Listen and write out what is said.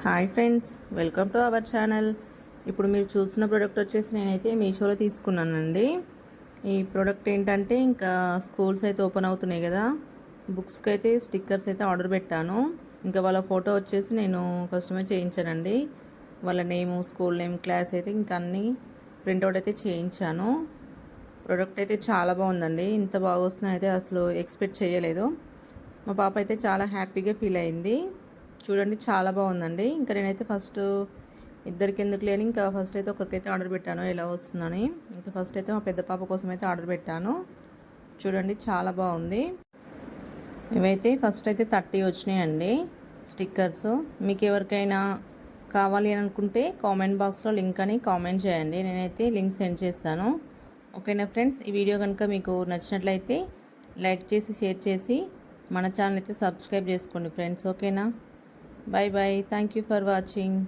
Hi friends, welcome to our channel. ఇప్పుడు మీరు చూసిన ప్రోడక్ట్ వచ్చేసి నేనైతే మీషోలో తీసుకున్నానండి. ఈ ప్రోడక్ట్ ఏంటంటే ఇంకా స్కూల్స్ అయితే ఓపెన్ అవుతున్నాయి కదా, బుక్స్కి అయితే స్టిక్కర్స్ అయితే ఆర్డర్ పెట్టాను. ఇంకా వాళ్ళ ఫోటో వచ్చేసి నేను కస్టమైజ్ చేయించానండి. వాళ్ళ నేము, స్కూల్ నేమ్, క్లాస్ అయితే ఇంకా అన్నీ ప్రింట్అవుట్ అయితే చేయించాను. ప్రోడక్ట్ అయితే చాలా బాగుందండి. ఇంత బాగా వస్తుందని అయితే అసలు ఎక్స్పెక్ట్ చేయలేదు. మా పాప అయితే చాలా హ్యాపీగా ఫీల్ అయింది. చూడండి, చాలా బాగుందండి. ఇంకా నేనైతే ఫస్ట్ ఇద్దరికి ఎందుకులే అని ఇంకా ఫస్ట్ అయితే ఒకరికైతే ఆర్డర్ పెట్టాను ఎలా వస్తుందని. ఇంకా ఫస్ట్ అయితే మా పెద్ద పాప కోసం అయితే ఆర్డర్ పెట్టాను. చూడండి, చాలా బాగుంది. ఇవైతే ఫస్ట్ అయితే 30 వచ్చినాయండి స్టిక్కర్స్. మీకు ఎవరికైనా కావాలి అని అనుకుంటే కామెంట్ బాక్స్లో లింక్ అని కామెంట్ చేయండి, నేనైతే లింక్ సెండ్ చేస్తాను. ఓకేనా ఫ్రెండ్స్, ఈ వీడియో కనుక మీకు నచ్చినట్లయితే లైక్ చేసి షేర్ చేసి మన ఛానల్ అయితే సబ్స్క్రైబ్ చేసుకోండి ఫ్రెండ్స్. ఓకేనా, bye bye. Thank you for watching.